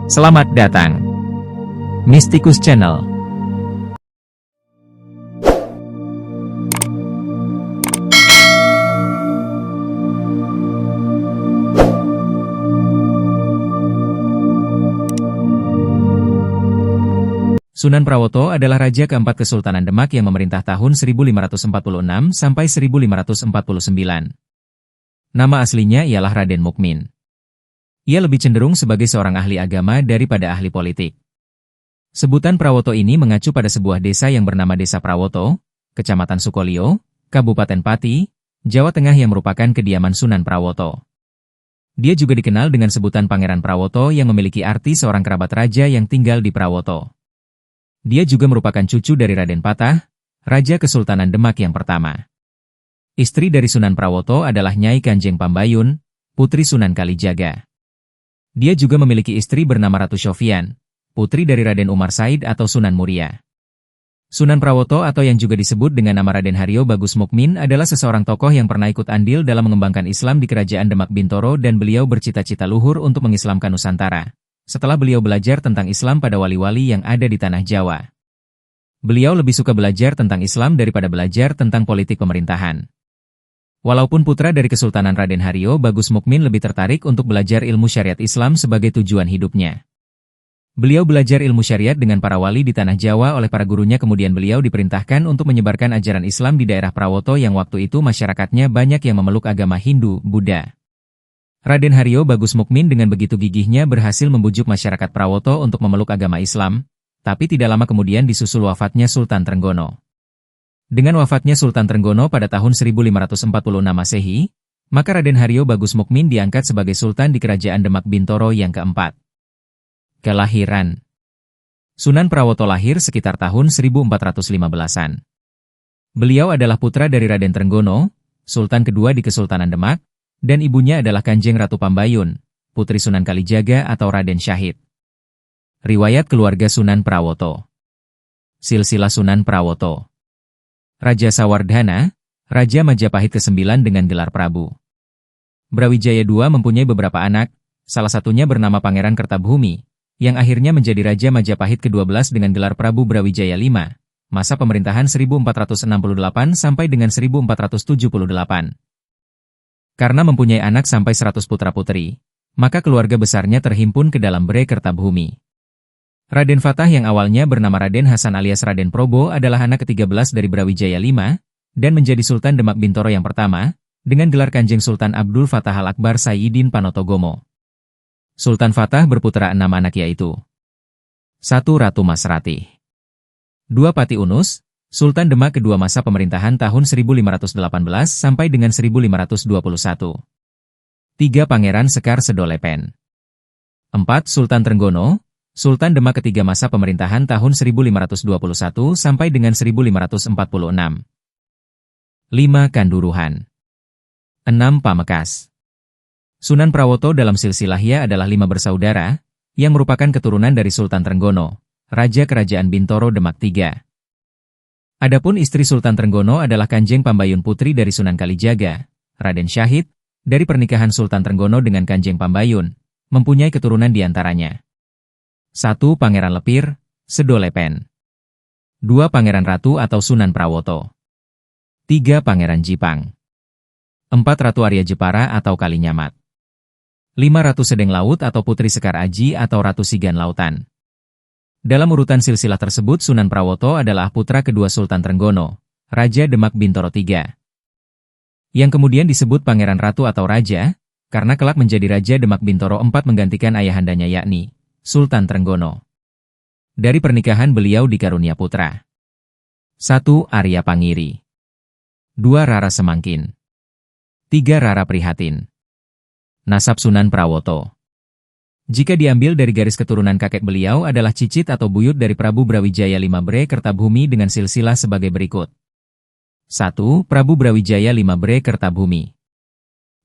Selamat datang, Mystikus Channel. Sunan Prawoto adalah Raja keempat Kesultanan Demak yang memerintah tahun 1546 sampai 1549. Nama aslinya ialah Raden Mukmin. Ia lebih cenderung sebagai seorang ahli agama daripada ahli politik. Sebutan Prawoto ini mengacu pada sebuah desa yang bernama Desa Prawoto, Kecamatan Sukolilo, Kabupaten Pati, Jawa Tengah yang merupakan kediaman Sunan Prawoto. Dia juga dikenal dengan sebutan Pangeran Prawoto yang memiliki arti seorang kerabat raja yang tinggal di Prawoto. Dia juga merupakan cucu dari Raden Patah, Raja Kesultanan Demak yang pertama. Istri dari Sunan Prawoto adalah Nyai Kanjeng Pambayun, putri Sunan Kalijaga. Dia juga memiliki istri bernama Ratu Syofian, putri dari Raden Umar Said atau Sunan Muria. Sunan Prawoto atau yang juga disebut dengan nama Raden Haryo Bagus Mukmin adalah seseorang tokoh yang pernah ikut andil dalam mengembangkan Islam di Kerajaan Demak Bintoro dan beliau bercita-cita luhur untuk mengislamkan Nusantara. Setelah beliau belajar tentang Islam pada wali-wali yang ada di tanah Jawa. Beliau lebih suka belajar tentang Islam daripada belajar tentang politik pemerintahan. Walaupun putra dari Kesultanan Raden Haryo Bagus Mukmin lebih tertarik untuk belajar ilmu syariat Islam sebagai tujuan hidupnya. Beliau belajar ilmu syariat dengan para wali di tanah Jawa oleh para gurunya, kemudian beliau diperintahkan untuk menyebarkan ajaran Islam di daerah Prawoto yang waktu itu masyarakatnya banyak yang memeluk agama Hindu, Buddha. Raden Haryo Bagus Mukmin dengan begitu gigihnya berhasil membujuk masyarakat Prawoto untuk memeluk agama Islam, tapi tidak lama kemudian disusul wafatnya Sultan Trenggono. Dengan wafatnya Sultan Trenggono pada tahun 1546 Masehi, maka Raden Haryo Bagus Mukmin diangkat sebagai Sultan di Kerajaan Demak Bintoro yang keempat. Kelahiran Sunan Prawoto lahir sekitar tahun 1415-an. Beliau adalah putra dari Raden Trenggono, Sultan kedua di Kesultanan Demak, dan ibunya adalah Kanjeng Ratu Pambayun, putri Sunan Kalijaga atau Raden Syahid. Riwayat keluarga Sunan Prawoto. Silsilah Sunan Prawoto. Raja Sawardhana, Raja Majapahit ke-9 dengan gelar Prabu. Brawijaya II mempunyai beberapa anak, salah satunya bernama Pangeran Kertabumi, yang akhirnya menjadi Raja Majapahit ke-12 dengan gelar Prabu Brawijaya V, masa pemerintahan 1468 sampai dengan 1478. Karena mempunyai anak sampai 100 putra-putri, maka keluarga besarnya terhimpun ke dalam Bre Kertabumi. Raden Fatah yang awalnya bernama Raden Hasan alias Raden Probo adalah anak ke-13 dari Brawijaya V, dan menjadi Sultan Demak Bintoro yang pertama, dengan gelar Kanjeng Sultan Abdul Fatah Al-Akbar Sayyidin Panotogomo. Sultan Fatah berputra 6 anak yaitu 1. Ratu Masratih, 2. Pati Unus, Sultan Demak kedua masa pemerintahan tahun 1518 sampai dengan 1521. 3. Pangeran Sekar Sedolepen. 4. Sultan Trenggono, Sultan Demak ketiga masa pemerintahan tahun 1521 sampai dengan 1546. 5. Kanduruhan. 6. Pamekas. Sunan Prawoto dalam silsilahnya adalah 5 bersaudara, yang merupakan keturunan dari Sultan Trenggono, Raja Kerajaan Bintoro Demak III. Adapun istri Sultan Trenggono adalah Kanjeng Pambayun putri dari Sunan Kalijaga, Raden Syahid, dari pernikahan Sultan Trenggono dengan Kanjeng Pambayun, mempunyai keturunan di antaranya. 1. Pangeran Lepir, Sedolepen. 2. Pangeran Ratu atau Sunan Prawoto. 3. Pangeran Jipang. 4. Ratu Arya Jepara atau Kalinyamat. 5. Ratu Sedeng Laut atau Putri Sekar Aji atau Ratu Sigan Lautan. Dalam urutan silsilah tersebut Sunan Prawoto adalah putra kedua Sultan Trenggono, Raja Demak Bintoro III. Yang kemudian disebut Pangeran Ratu atau Raja, karena kelak menjadi Raja Demak Bintoro IV menggantikan ayahandanya yakni Sultan Trenggono. Dari pernikahan beliau dikarunia putra. 1. Arya Pangiri. 2. Rara Semangkin. 3. Rara Prihatin. Nasab Sunan Prawoto. Jika diambil dari garis keturunan kakek beliau adalah cicit atau buyut dari Prabu Brawijaya V Bre Kertabumi dengan silsilah sebagai berikut. 1. Prabu Brawijaya V Bre Kertabumi.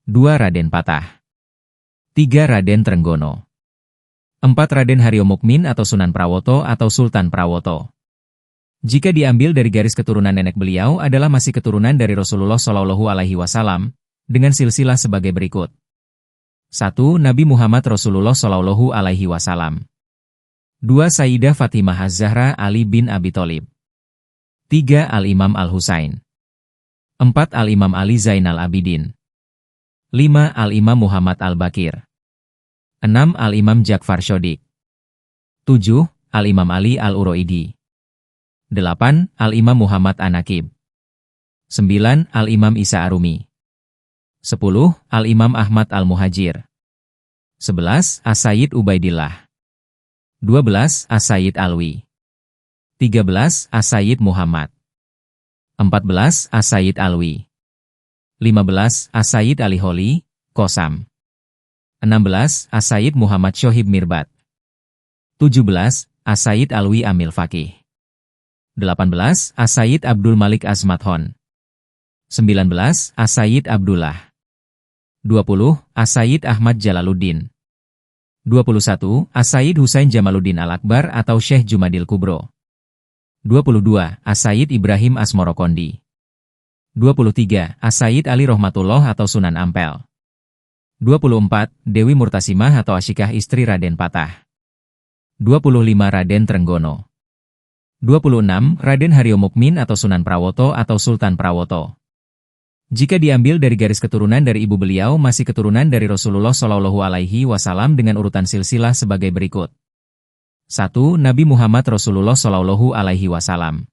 2. Raden Patah. 3. Raden Trenggono. 4. Raden Haryo Mukmin atau Sunan Prawoto atau Sultan Prawoto. Jika diambil dari garis keturunan nenek beliau adalah masih keturunan dari Rasulullah Shallallahu Alaihi Wasallam dengan silsilah sebagai berikut. 1. Nabi Muhammad Rasulullah Shallallahu Alaihi Wasallam. 2. Sayyidah Fatimah Az-Zahra Ali bin Abi Thalib. 3. Al-Imam Al-Husain. 4. Al-Imam Ali Zainal Abidin. 5. Al-Imam Muhammad Al-Bakir. 6. Al-Imam Ja'far Shodiq. 7. Al-Imam Ali Al-Uroidi. 8. Al-Imam Muhammad An-Naqib. 9. Al-Imam Isa Arumi. 10. Al-Imam Ahmad Al-Muhajir. 11. As-Sayyid Ubaidillah. 12. As-Sayyid Alwi. 13. As-Sayyid Muhammad. 14. As-Sayyid Alwi. 15. As-Sayyid Ali Holi, Kosam. 16. As-Sayyid Muhammad Shohib Mirbat. 17. As-Sayyid Alwi Amil Faqih. 18. As-Sayyid Abdul Malik Azmat Hon. 19. As-Sayyid Abdullah. 20. As-Sayyid Ahmad Jalaluddin. 21. As-Sayyid Husain Jamaluddin Al-Akbar atau Syekh Jumadil Kubro. 22. As-Sayyid Ibrahim Asmorokondi. 23. As-Sayyid Ali Rohmatullah atau Sunan Ampel. 24. Dewi Murtasimah atau Asyikah istri Raden Patah. 25. Raden Trenggono. 26. Raden Haryo Mukmin atau Sunan Prawoto atau Sultan Prawoto. Jika diambil dari garis keturunan dari ibu beliau masih keturunan dari Rasulullah Shallallahu Alaihi Wasallam dengan urutan silsilah sebagai berikut. 1. Nabi Muhammad Rasulullah Shallallahu Alaihi Wasallam.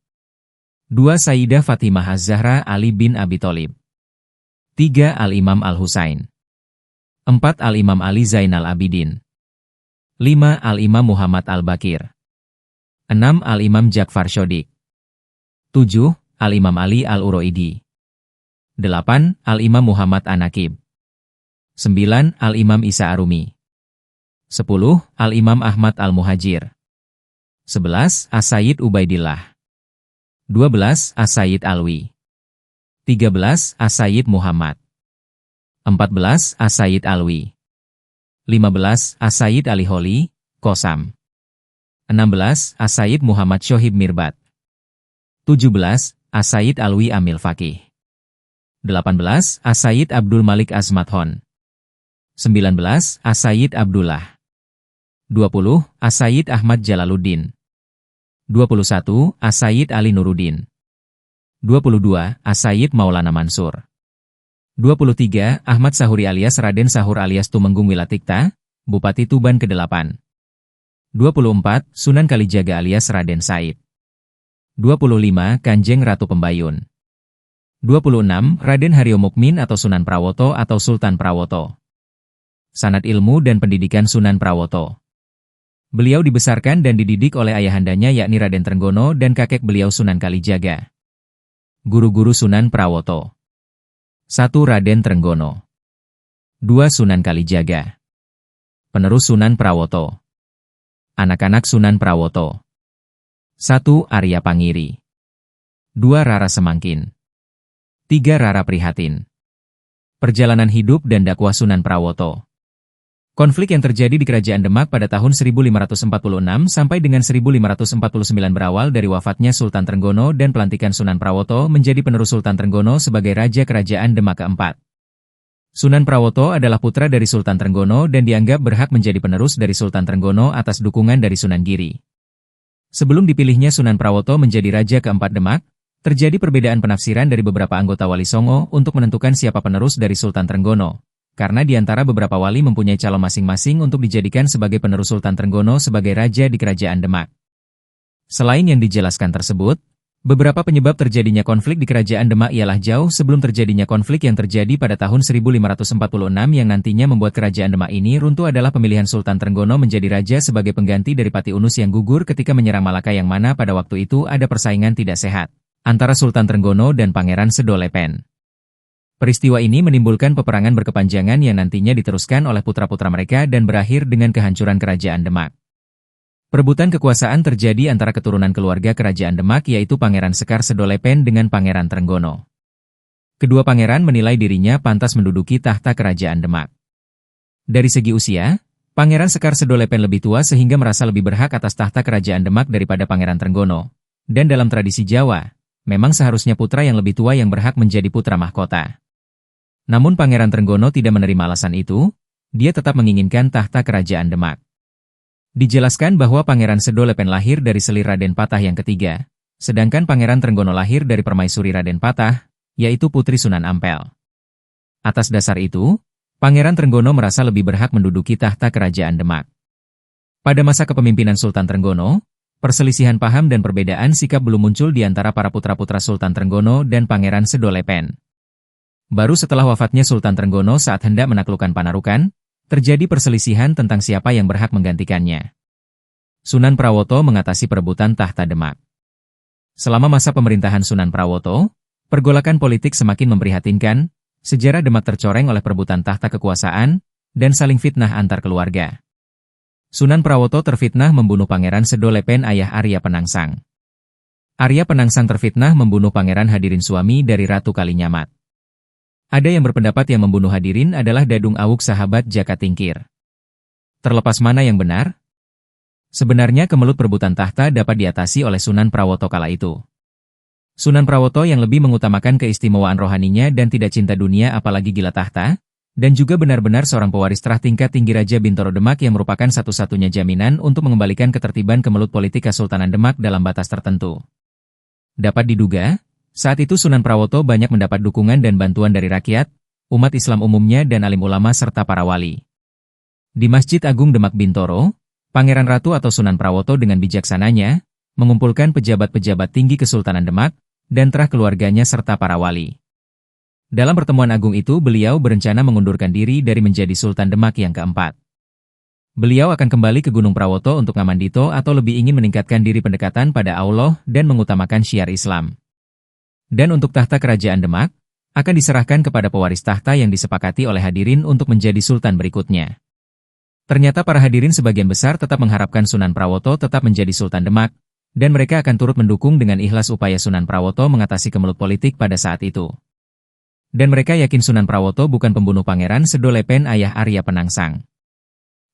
2. Sayyidah Fatimah Az-Zahra Ali bin Abi Thalib. 3. Al-Imam Al-Husain. 4. Al-Imam Ali Zainal Abidin. 5. Al-Imam Muhammad Al-Bakir. 6. Al-Imam Ja'far Shodiq. 7. Al-Imam Ali Al-Uroidi. 8. Al-Imam Muhammad An-Naqib. 9. Al-Imam Isa Arumi. 10. Al-Imam Ahmad Al-Muhajir. 11. As-Sayyid Ubaidillah. 12. As-Sayyid Alwi. 13. As-Sayyid Muhammad. 14. As-Sayyid Alwi. 15. As-Sayyid Ali Holi, Kosam. 16. As-Sayyid Muhammad Shohib Mirbat. 17. As-Sayyid Alwi Amil Faqih. 18. As-Sayyid Abdul Malik Azmat Hon. 19. As-Sayyid Abdullah. 20. As-Sayyid Ahmad Jalaluddin. 21. As-Sayyid Ali Nuruddin. 22. As-Sayyid Maulana Mansur. 23. Ahmad Sahuri alias Raden Sahur alias Tumenggung Wilatikta, Bupati Tuban ke-8. 24. Sunan Kalijaga alias Raden Said. 25. Kanjeng Ratu Pembayun. 26. Raden Haryo Mukmin atau Sunan Prawoto atau Sultan Prawoto. Sanad ilmu dan pendidikan Sunan Prawoto. Beliau dibesarkan dan dididik oleh ayahandanya yakni Raden Trenggono dan kakek beliau Sunan Kalijaga. Guru-guru Sunan Prawoto. 1. Raden Trenggono. 2. Sunan Kalijaga. Penerus Sunan Prawoto. Anak-anak Sunan Prawoto. 1. Arya Pangiri. 2. Rara Semangkin. 3. Rara Prihatin. Perjalanan hidup dan dakwah Sunan Prawoto. Konflik yang terjadi di Kerajaan Demak pada tahun 1546 sampai dengan 1549 berawal dari wafatnya Sultan Trenggono dan pelantikan Sunan Prawoto menjadi penerus Sultan Trenggono sebagai Raja Kerajaan Demak keempat. Sunan Prawoto adalah putra dari Sultan Trenggono dan dianggap berhak menjadi penerus dari Sultan Trenggono atas dukungan dari Sunan Giri. Sebelum dipilihnya Sunan Prawoto menjadi Raja keempat Demak, terjadi perbedaan penafsiran dari beberapa anggota Wali Songo untuk menentukan siapa penerus dari Sultan Trenggono, karena di antara beberapa wali mempunyai calon masing-masing untuk dijadikan sebagai penerus Sultan Trenggono sebagai Raja di Kerajaan Demak. Selain yang dijelaskan tersebut, beberapa penyebab terjadinya konflik di Kerajaan Demak ialah jauh sebelum terjadinya konflik yang terjadi pada tahun 1546 yang nantinya membuat Kerajaan Demak ini runtuh adalah pemilihan Sultan Trenggono menjadi Raja sebagai pengganti dari Pati Unus yang gugur ketika menyerang Malaka yang mana pada waktu itu ada persaingan tidak sehat antara Sultan Trenggono dan Pangeran Sedolepen. Peristiwa ini menimbulkan peperangan berkepanjangan yang nantinya diteruskan oleh putra-putra mereka dan berakhir dengan kehancuran Kerajaan Demak. Perebutan kekuasaan terjadi antara keturunan keluarga Kerajaan Demak yaitu Pangeran Sekar Sedolepen dengan Pangeran Trenggono. Kedua pangeran menilai dirinya pantas menduduki tahta Kerajaan Demak. Dari segi usia, Pangeran Sekar Sedolepen lebih tua sehingga merasa lebih berhak atas tahta Kerajaan Demak daripada Pangeran Trenggono. Dan dalam tradisi Jawa, memang seharusnya putra yang lebih tua yang berhak menjadi putra mahkota. Namun Pangeran Trenggono tidak menerima alasan itu, dia tetap menginginkan tahta Kerajaan Demak. Dijelaskan bahwa Pangeran Sedolepen lahir dari selir Raden Patah yang ketiga, sedangkan Pangeran Trenggono lahir dari permaisuri Raden Patah, yaitu Putri Sunan Ampel. Atas dasar itu, Pangeran Trenggono merasa lebih berhak menduduki tahta kerajaan Demak. Pada masa kepemimpinan Sultan Trenggono, perselisihan paham dan perbedaan sikap belum muncul di antara para putra-putra Sultan Trenggono dan Pangeran Sedolepen. Baru setelah wafatnya Sultan Trenggono saat hendak menaklukkan Panarukan, terjadi perselisihan tentang siapa yang berhak menggantikannya. Sunan Prawoto mengatasi perebutan tahta Demak. Selama masa pemerintahan Sunan Prawoto, pergolakan politik semakin memprihatinkan, sejarah Demak tercoreng oleh perebutan tahta kekuasaan, dan saling fitnah antar keluarga. Sunan Prawoto terfitnah membunuh Pangeran Sedolepen ayah Arya Penangsang. Arya Penangsang terfitnah membunuh Pangeran Hadirin suami dari Ratu Kalinyamat. Ada yang berpendapat yang membunuh Hadirin adalah Dadung Awuk sahabat Jaka Tingkir. Terlepas mana yang benar? Sebenarnya kemelut perebutan tahta dapat diatasi oleh Sunan Prawoto kala itu. Sunan Prawoto yang lebih mengutamakan keistimewaan rohaninya dan tidak cinta dunia apalagi gila tahta, dan juga benar-benar seorang pewaris terah tingkat tinggi Raja Bintoro Demak yang merupakan satu-satunya jaminan untuk mengembalikan ketertiban kemelut politik Kesultanan Demak dalam batas tertentu. Dapat diduga, saat itu Sunan Prawoto banyak mendapat dukungan dan bantuan dari rakyat, umat Islam umumnya dan alim ulama serta para wali. Di Masjid Agung Demak Bintoro, Pangeran Ratu atau Sunan Prawoto dengan bijaksananya, mengumpulkan pejabat-pejabat tinggi Kesultanan Demak, dan terah keluarganya serta para wali. Dalam pertemuan agung itu beliau berencana mengundurkan diri dari menjadi Sultan Demak yang keempat. Beliau akan kembali ke Gunung Prawoto untuk ngamandito atau lebih ingin meningkatkan diri pendekatan pada Allah dan mengutamakan syiar Islam. Dan untuk tahta kerajaan Demak, akan diserahkan kepada pewaris tahta yang disepakati oleh hadirin untuk menjadi sultan berikutnya. Ternyata para hadirin sebagian besar tetap mengharapkan Sunan Prawoto tetap menjadi Sultan Demak, dan mereka akan turut mendukung dengan ikhlas upaya Sunan Prawoto mengatasi kemelut politik pada saat itu. Dan mereka yakin Sunan Prawoto bukan pembunuh Pangeran Sedolepen ayah Arya Penangsang.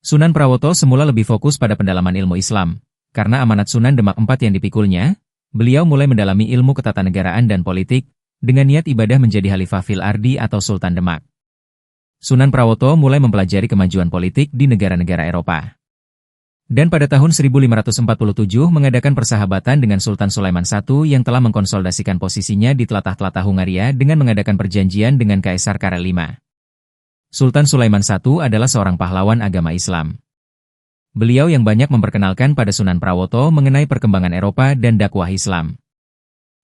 Sunan Prawoto semula lebih fokus pada pendalaman ilmu Islam, karena amanat Sunan Demak IV yang dipikulnya, beliau mulai mendalami ilmu ketatanegaraan dan politik, dengan niat ibadah menjadi Khalifah fil Ardi atau Sultan Demak. Sunan Prawoto mulai mempelajari kemajuan politik di negara-negara Eropa. Dan pada tahun 1547 mengadakan persahabatan dengan Sultan Sulaiman I yang telah mengkonsolidasikan posisinya di tlatah-tlatah Hungaria dengan mengadakan perjanjian dengan Kaisar Karel V. Sultan Sulaiman I adalah seorang pahlawan agama Islam. Beliau yang banyak memperkenalkan pada Sunan Prawoto mengenai perkembangan Eropa dan dakwah Islam.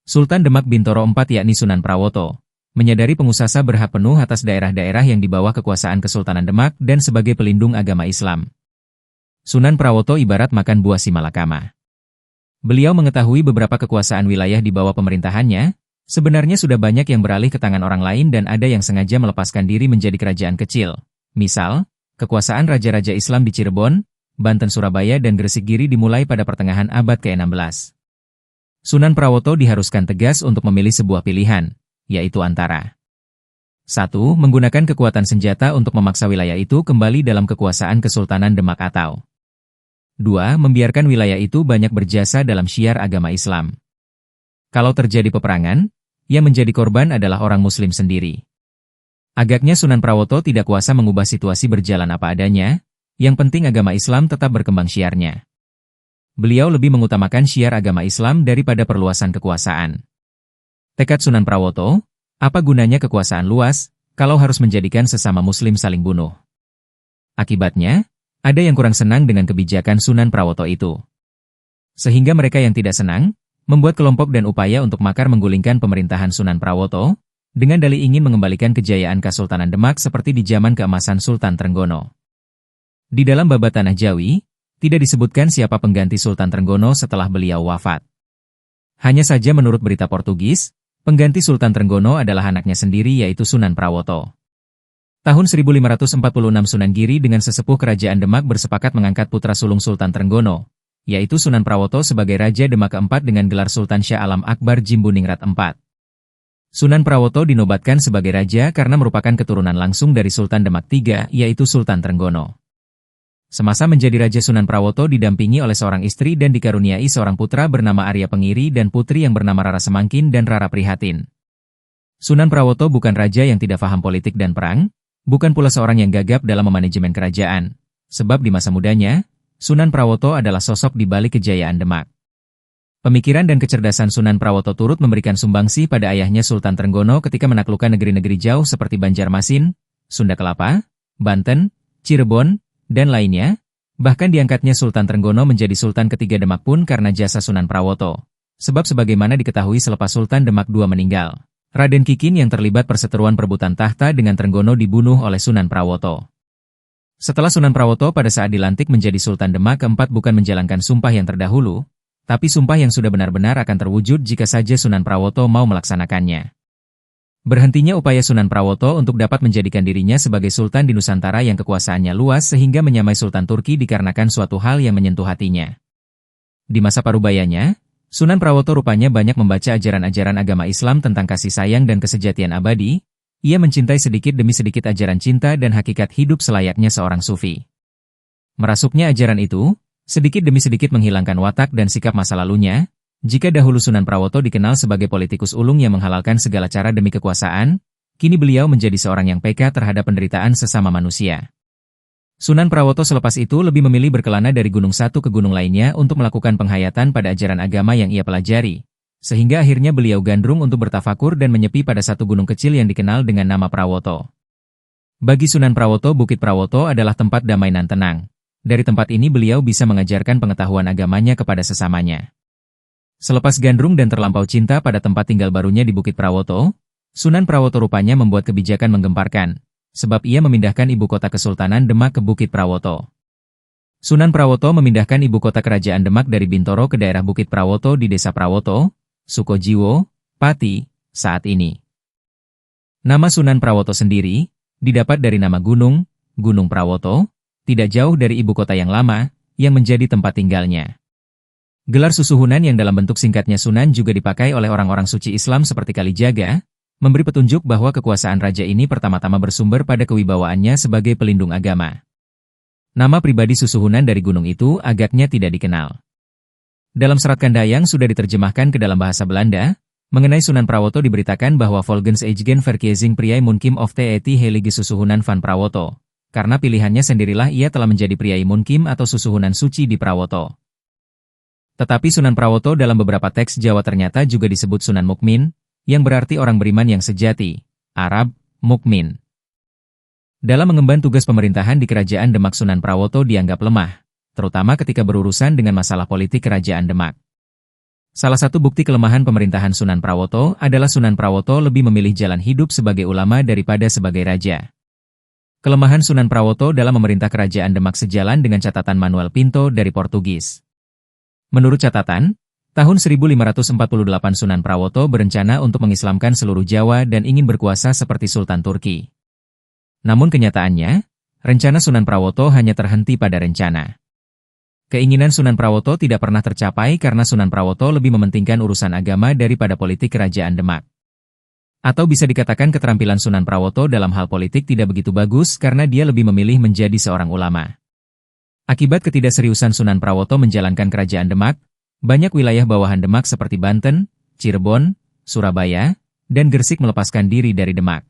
Sultan Demak Bintoro IV yakni Sunan Prawoto, menyadari pengusaha berhak penuh atas daerah-daerah yang di bawah kekuasaan Kesultanan Demak dan sebagai pelindung agama Islam. Sunan Prawoto ibarat makan buah si malakama. Beliau mengetahui beberapa kekuasaan wilayah di bawah pemerintahannya, sebenarnya sudah banyak yang beralih ke tangan orang lain dan ada yang sengaja melepaskan diri menjadi kerajaan kecil. Misal, kekuasaan raja-raja Islam di Cirebon, Banten, Surabaya, dan Gresik Giri dimulai pada pertengahan abad ke-16. Sunan Prawoto diharuskan tegas untuk memilih sebuah pilihan, yaitu antara 1. Menggunakan kekuatan senjata untuk memaksa wilayah itu kembali dalam kekuasaan Kesultanan Demak atau 2. Membiarkan wilayah itu banyak berjasa dalam syiar agama Islam. Kalau terjadi peperangan, yang menjadi korban adalah orang Muslim sendiri. Agaknya Sunan Prawoto tidak kuasa mengubah situasi berjalan apa adanya, yang penting agama Islam tetap berkembang syiarnya. Beliau lebih mengutamakan syiar agama Islam daripada perluasan kekuasaan. Tekad Sunan Prawoto, apa gunanya kekuasaan luas, kalau harus menjadikan sesama Muslim saling bunuh? Akibatnya, ada yang kurang senang dengan kebijakan Sunan Prawoto itu. Sehingga mereka yang tidak senang, membuat kelompok dan upaya untuk makar menggulingkan pemerintahan Sunan Prawoto, dengan dalih ingin mengembalikan kejayaan Kesultanan Demak seperti di zaman keemasan Sultan Trenggono. Di dalam Babat Tanah Jawi, tidak disebutkan siapa pengganti Sultan Trenggono setelah beliau wafat. Hanya saja menurut berita Portugis, pengganti Sultan Trenggono adalah anaknya sendiri yaitu Sunan Prawoto. Tahun 1546 Sunan Giri dengan sesepuh kerajaan Demak bersepakat mengangkat putra sulung Sultan Trenggono, yaitu Sunan Prawoto sebagai Raja Demak keempat dengan gelar Sultan Syah Alam Akbar Jimbuningrat IV. Sunan Prawoto dinobatkan sebagai raja karena merupakan keturunan langsung dari Sultan Demak III yaitu Sultan Trenggono. Semasa menjadi Raja Sunan Prawoto didampingi oleh seorang istri dan dikaruniai seorang putra bernama Arya Pengiri dan putri yang bernama Rara Semangkin dan Rara Prihatin. Sunan Prawoto bukan raja yang tidak paham politik dan perang, bukan pula seorang yang gagap dalam memanajemen kerajaan, sebab di masa mudanya, Sunan Prawoto adalah sosok di balik kejayaan Demak. Pemikiran dan kecerdasan Sunan Prawoto turut memberikan sumbangsih pada ayahnya Sultan Trenggono ketika menaklukkan negeri-negeri jauh seperti Banjarmasin, Sunda Kelapa, Banten, Cirebon, dan lainnya. Bahkan diangkatnya Sultan Trenggono menjadi Sultan ketiga Demak pun karena jasa Sunan Prawoto. Sebab sebagaimana diketahui selepas Sultan Demak II meninggal, Raden Kikin yang terlibat perseteruan perebutan tahta dengan Trenggono dibunuh oleh Sunan Prawoto. Setelah Sunan Prawoto pada saat dilantik menjadi Sultan Demak keempat bukan menjalankan sumpah yang terdahulu, tapi sumpah yang sudah benar-benar akan terwujud jika saja Sunan Prawoto mau melaksanakannya. Berhentinya upaya Sunan Prawoto untuk dapat menjadikan dirinya sebagai Sultan di Nusantara yang kekuasaannya luas sehingga menyamai Sultan Turki dikarenakan suatu hal yang menyentuh hatinya. Di masa parubayanya, Sunan Prawoto rupanya banyak membaca ajaran-ajaran agama Islam tentang kasih sayang dan kesejatian abadi. Ia mencintai sedikit demi sedikit ajaran cinta dan hakikat hidup selayaknya seorang sufi. Merasuknya ajaran itu, sedikit demi sedikit menghilangkan watak dan sikap masa lalunya. Jika dahulu Sunan Prawoto dikenal sebagai politikus ulung yang menghalalkan segala cara demi kekuasaan, kini beliau menjadi seorang yang peka terhadap penderitaan sesama manusia. Sunan Prawoto selepas itu lebih memilih berkelana dari gunung satu ke gunung lainnya untuk melakukan penghayatan pada ajaran agama yang ia pelajari, sehingga akhirnya beliau gandrung untuk bertafakur dan menyepi pada satu gunung kecil yang dikenal dengan nama Prawoto. Bagi Sunan Prawoto, Bukit Prawoto adalah tempat damai dan tenang. Dari tempat ini beliau bisa mengajarkan pengetahuan agamanya kepada sesamanya. Selepas gandrung dan terlampau cinta pada tempat tinggal barunya di Bukit Prawoto, Sunan Prawoto rupanya membuat kebijakan menggemparkan, sebab ia memindahkan ibu kota Kesultanan Demak ke Bukit Prawoto. Sunan Prawoto memindahkan ibu kota kerajaan Demak dari Bintoro ke daerah Bukit Prawoto di Desa Prawoto, Sukojiwo, Pati, saat ini. Nama Sunan Prawoto sendiri didapat dari nama gunung, Gunung Prawoto, tidak jauh dari ibu kota yang lama, yang menjadi tempat tinggalnya. Gelar Susuhunan yang dalam bentuk singkatnya Sunan juga dipakai oleh orang-orang suci Islam seperti Kalijaga, memberi petunjuk bahwa kekuasaan raja ini pertama-tama bersumber pada kewibawaannya sebagai pelindung agama. Nama pribadi Susuhunan dari gunung itu agaknya tidak dikenal. Dalam serat Kandayang sudah diterjemahkan ke dalam bahasa Belanda, mengenai Sunan Prawoto diberitakan bahwa Volgens eigen verkiezing priai munkim of the eti heilige Susuhunan van Prawoto, karena pilihannya sendirilah ia telah menjadi priai munkim atau Susuhunan suci di Prawoto. Tetapi Sunan Prawoto dalam beberapa teks Jawa ternyata juga disebut Sunan Mukmin, yang berarti orang beriman yang sejati, Arab, mukmin. Dalam mengemban tugas pemerintahan di Kerajaan Demak, Sunan Prawoto dianggap lemah, terutama ketika berurusan dengan masalah politik Kerajaan Demak. Salah satu bukti kelemahan pemerintahan Sunan Prawoto adalah Sunan Prawoto lebih memilih jalan hidup sebagai ulama daripada sebagai raja. Kelemahan Sunan Prawoto dalam memerintah Kerajaan Demak sejalan dengan catatan Manuel Pinto dari Portugis. Menurut catatan, tahun 1548 Sunan Prawoto berencana untuk mengislamkan seluruh Jawa dan ingin berkuasa seperti Sultan Turki. Namun kenyataannya, rencana Sunan Prawoto hanya terhenti pada rencana. Keinginan Sunan Prawoto tidak pernah tercapai karena Sunan Prawoto lebih mementingkan urusan agama daripada politik Kerajaan Demak. Atau bisa dikatakan keterampilan Sunan Prawoto dalam hal politik tidak begitu bagus karena dia lebih memilih menjadi seorang ulama. Akibat ketidakseriusan Sunan Prawoto menjalankan Kerajaan Demak, banyak wilayah bawahan Demak seperti Banten, Cirebon, Surabaya, dan Gresik melepaskan diri dari Demak.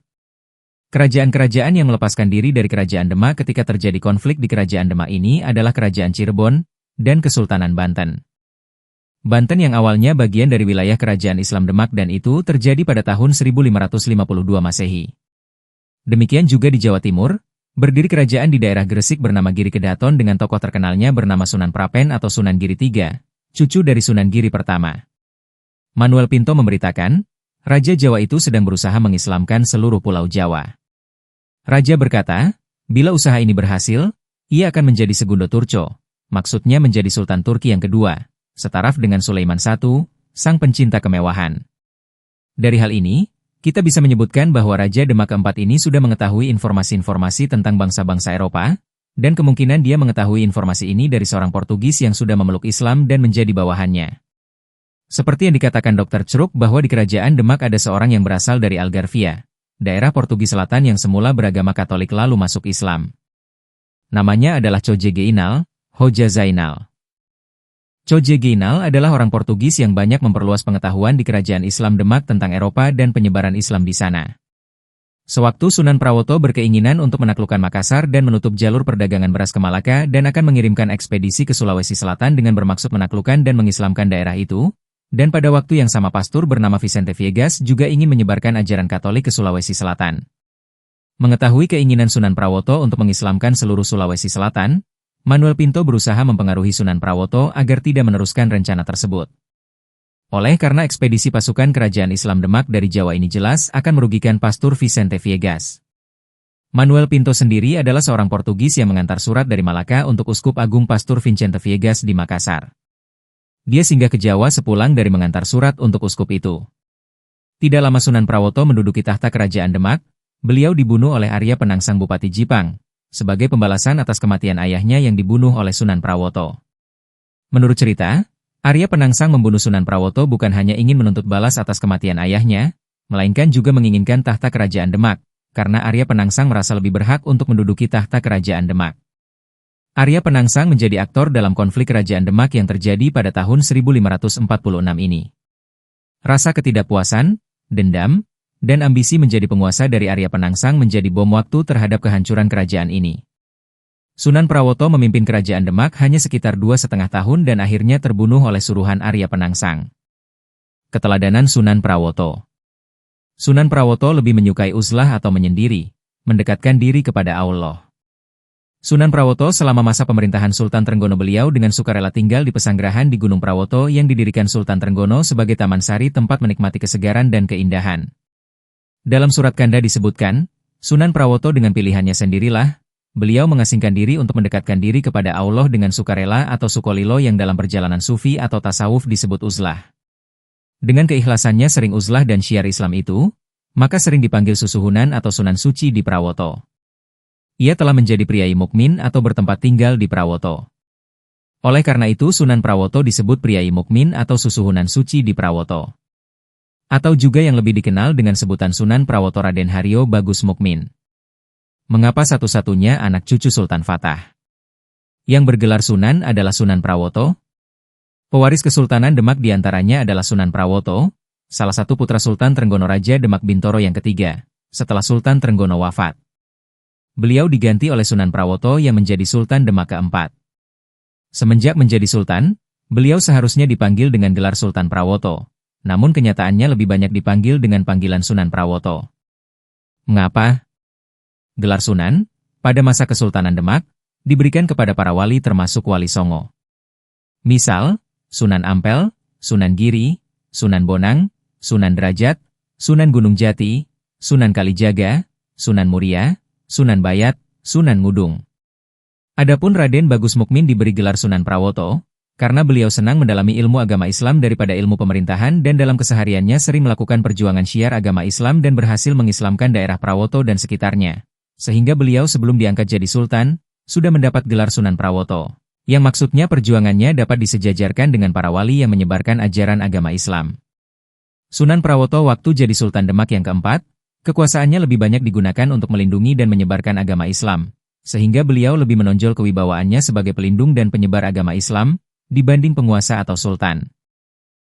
Kerajaan-kerajaan yang melepaskan diri dari Kerajaan Demak ketika terjadi konflik di Kerajaan Demak ini adalah Kerajaan Cirebon dan Kesultanan Banten. Banten yang awalnya bagian dari wilayah Kerajaan Islam Demak dan itu terjadi pada tahun 1552 Masehi. Demikian juga di Jawa Timur, berdiri kerajaan di daerah Gresik bernama Giri Kedaton dengan tokoh terkenalnya bernama Sunan Prapen atau Sunan Giri III, cucu dari Sunan Giri pertama. Manuel Pinto memberitakan, Raja Jawa itu sedang berusaha mengislamkan seluruh pulau Jawa. Raja berkata, bila usaha ini berhasil, ia akan menjadi Segundo Turco, maksudnya menjadi Sultan Turki yang kedua, setaraf dengan Sulaiman I, sang pencinta kemewahan. Dari hal ini, kita bisa menyebutkan bahwa Raja Demak keempat ini sudah mengetahui informasi-informasi tentang bangsa-bangsa Eropa, dan kemungkinan dia mengetahui informasi ini dari seorang Portugis yang sudah memeluk Islam dan menjadi bawahannya. Seperti yang dikatakan Dr. Cruk bahwa di Kerajaan Demak ada seorang yang berasal dari Algarvia, daerah Portugis Selatan yang semula beragama Katolik lalu masuk Islam. Namanya adalah Choje Geinal, Hoja Zainal. Choje Geinal adalah orang Portugis yang banyak memperluas pengetahuan di Kerajaan Islam Demak tentang Eropa dan penyebaran Islam di sana. Sewaktu Sunan Prawoto berkeinginan untuk menaklukkan Makassar dan menutup jalur perdagangan beras ke Malaka dan akan mengirimkan ekspedisi ke Sulawesi Selatan dengan bermaksud menaklukkan dan mengislamkan daerah itu, dan pada waktu yang sama pastor bernama Vicente Viegas juga ingin menyebarkan ajaran Katolik ke Sulawesi Selatan. Mengetahui keinginan Sunan Prawoto untuk mengislamkan seluruh Sulawesi Selatan, Manuel Pinto berusaha mempengaruhi Sunan Prawoto agar tidak meneruskan rencana tersebut. Oleh karena ekspedisi pasukan kerajaan Islam Demak dari Jawa ini jelas akan merugikan pastor Vicente Viegas. Manuel Pinto sendiri adalah seorang Portugis yang mengantar surat dari Malaka untuk Uskup Agung Pastor Vicente Viegas di Makassar. Dia singgah ke Jawa sepulang dari mengantar surat untuk uskup itu. Tidak lama Sunan Prawoto menduduki tahta kerajaan Demak, beliau dibunuh oleh Arya Penangsang Bupati Jipang, sebagai pembalasan atas kematian ayahnya yang dibunuh oleh Sunan Prawoto. Menurut cerita, Arya Penangsang membunuh Sunan Prawoto bukan hanya ingin menuntut balas atas kematian ayahnya, melainkan juga menginginkan tahta kerajaan Demak, karena Arya Penangsang merasa lebih berhak untuk menduduki tahta kerajaan Demak. Arya Penangsang menjadi aktor dalam konflik kerajaan Demak yang terjadi pada tahun 1546 ini. Rasa ketidakpuasan, dendam, dan ambisi menjadi penguasa dari Arya Penangsang menjadi bom waktu terhadap kehancuran kerajaan ini. Sunan Prawoto memimpin kerajaan Demak hanya sekitar 2,5 tahun dan akhirnya terbunuh oleh suruhan Arya Penangsang. Keteladanan Sunan Prawoto. Sunan Prawoto lebih menyukai uzlah atau menyendiri, mendekatkan diri kepada Allah. Sunan Prawoto selama masa pemerintahan Sultan Trenggono beliau dengan sukarela tinggal di pesanggerahan di Gunung Prawoto yang didirikan Sultan Trenggono sebagai taman sari tempat menikmati kesegaran dan keindahan. Dalam surat kanda disebutkan, Sunan Prawoto dengan pilihannya sendirilah, beliau mengasingkan diri untuk mendekatkan diri kepada Allah dengan sukarela atau sukolilo yang dalam perjalanan sufi atau tasawuf disebut uzlah. Dengan keikhlasannya sering uzlah dan syiar Islam itu, maka sering dipanggil Susuhunan atau Sunan Suci di Prawoto. Ia telah menjadi priai mukmin atau bertempat tinggal di Prawoto. Oleh karena itu Sunan Prawoto disebut priai mukmin atau Susuhunan Suci di Prawoto. Atau juga yang lebih dikenal dengan sebutan Sunan Prawoto Raden Haryo Bagus Mukmin. Mengapa satu-satunya anak cucu Sultan Fatah yang bergelar Sunan adalah Sunan Prawoto? Pewaris Kesultanan Demak diantaranya adalah Sunan Prawoto, salah satu putra Sultan Trenggono Raja Demak Bintoro yang ketiga, setelah Sultan Trenggono wafat. Beliau diganti oleh Sunan Prawoto yang menjadi Sultan Demak keempat. Semenjak menjadi Sultan, beliau seharusnya dipanggil dengan gelar Sultan Prawoto, namun kenyataannya lebih banyak dipanggil dengan panggilan Sunan Prawoto. Mengapa? Gelar Sunan, pada masa Kesultanan Demak, diberikan kepada para wali termasuk Wali Songo. Misal, Sunan Ampel, Sunan Giri, Sunan Bonang, Sunan Derajat, Sunan Gunung Jati, Sunan Kalijaga, Sunan Muria, Sunan Bayat, Sunan Ngudung. Adapun Raden Bagus Mukmin diberi gelar Sunan Prawoto, karena beliau senang mendalami ilmu agama Islam daripada ilmu pemerintahan dan dalam kesehariannya sering melakukan perjuangan syiar agama Islam dan berhasil mengislamkan daerah Prawoto dan sekitarnya. Sehingga beliau sebelum diangkat jadi sultan, sudah mendapat gelar Sunan Prawoto, yang maksudnya perjuangannya dapat disejajarkan dengan para wali yang menyebarkan ajaran agama Islam. Sunan Prawoto waktu jadi Sultan Demak yang keempat, kekuasaannya lebih banyak digunakan untuk melindungi dan menyebarkan agama Islam, sehingga beliau lebih menonjol kewibawaannya sebagai pelindung dan penyebar agama Islam, dibanding penguasa atau sultan.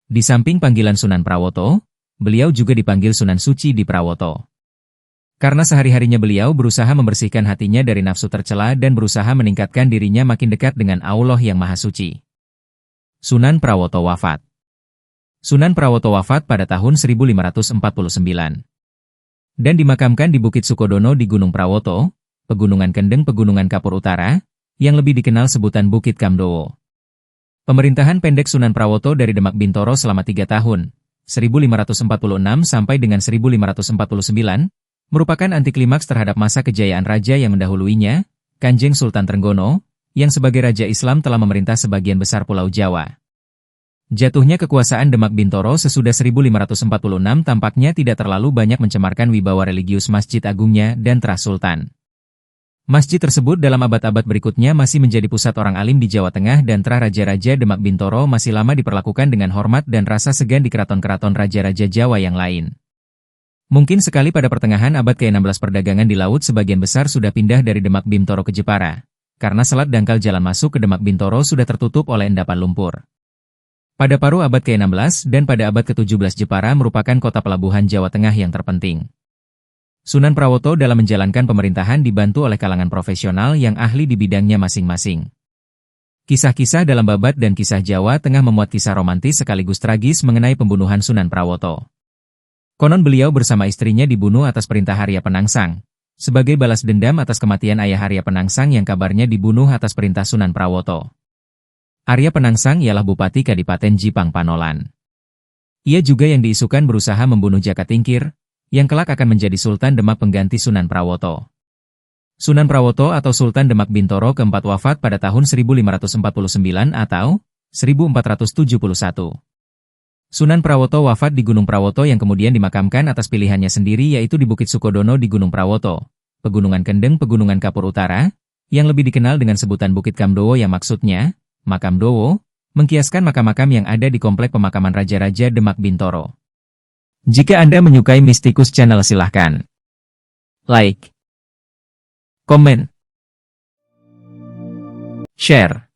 Di samping panggilan Sunan Prawoto, beliau juga dipanggil Sunan Suci di Prawoto. Karena sehari-harinya beliau berusaha membersihkan hatinya dari nafsu tercela dan berusaha meningkatkan dirinya makin dekat dengan Allah yang Maha Suci. Sunan Prawoto wafat. Sunan Prawoto wafat pada tahun 1549. Dan dimakamkan di Bukit Sukodono di Gunung Prawoto, Pegunungan Kendeng Pegunungan Kapur Utara, yang lebih dikenal sebutan Bukit Kamdowo. Pemerintahan pendek Sunan Prawoto dari Demak Bintoro selama 3 tahun, 1546 sampai dengan 1549, merupakan antiklimaks terhadap masa kejayaan raja yang mendahuluinya, Kanjeng Sultan Trenggono, yang sebagai Raja Islam telah memerintah sebagian besar Pulau Jawa. Jatuhnya kekuasaan Demak Bintoro sesudah 1546 tampaknya tidak terlalu banyak mencemarkan wibawa religius Masjid Agungnya dan Terah Sultan. Masjid tersebut dalam abad-abad berikutnya masih menjadi pusat orang alim di Jawa Tengah dan Terah Raja-Raja Demak Bintoro masih lama diperlakukan dengan hormat dan rasa segan di keraton-keraton raja-raja Jawa yang lain. Mungkin sekali pada pertengahan abad ke-16 perdagangan di laut sebagian besar sudah pindah dari Demak Bintoro ke Jepara, karena selat dangkal jalan masuk ke Demak Bintoro sudah tertutup oleh endapan lumpur. Pada paruh abad ke-16 dan pada abad ke-17 Jepara merupakan kota pelabuhan Jawa Tengah yang terpenting. Sunan Prawoto dalam menjalankan pemerintahan dibantu oleh kalangan profesional yang ahli di bidangnya masing-masing. Kisah-kisah dalam Babat dan Kisah Jawa Tengah memuat kisah romantis sekaligus tragis mengenai pembunuhan Sunan Prawoto. Konon beliau bersama istrinya dibunuh atas perintah Arya Penangsang, sebagai balas dendam atas kematian ayah Arya Penangsang yang kabarnya dibunuh atas perintah Sunan Prawoto. Arya Penangsang ialah Bupati Kadipaten Jipang Panolan. Ia juga yang diisukan berusaha membunuh Jaka Tingkir, yang kelak akan menjadi Sultan Demak pengganti Sunan Prawoto. Sunan Prawoto atau Sultan Demak Bintoro keempat wafat pada tahun 1549 atau 1471. Sunan Prawoto wafat di Gunung Prawoto yang kemudian dimakamkan atas pilihannya sendiri yaitu di Bukit Sukodono di Gunung Prawoto, Pegunungan Kendeng Pegunungan Kapur Utara, yang lebih dikenal dengan sebutan Bukit Kamdowo yang maksudnya, Makam Dowo, mengkiaskan makam-makam yang ada di Komplek Pemakaman Raja-Raja Demak Bintoro. Jika Anda menyukai Mistikus Channel silahkan like, komen, share,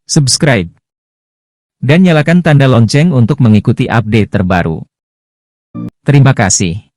subscribe, dan nyalakan tanda lonceng untuk mengikuti update terbaru. Terima kasih.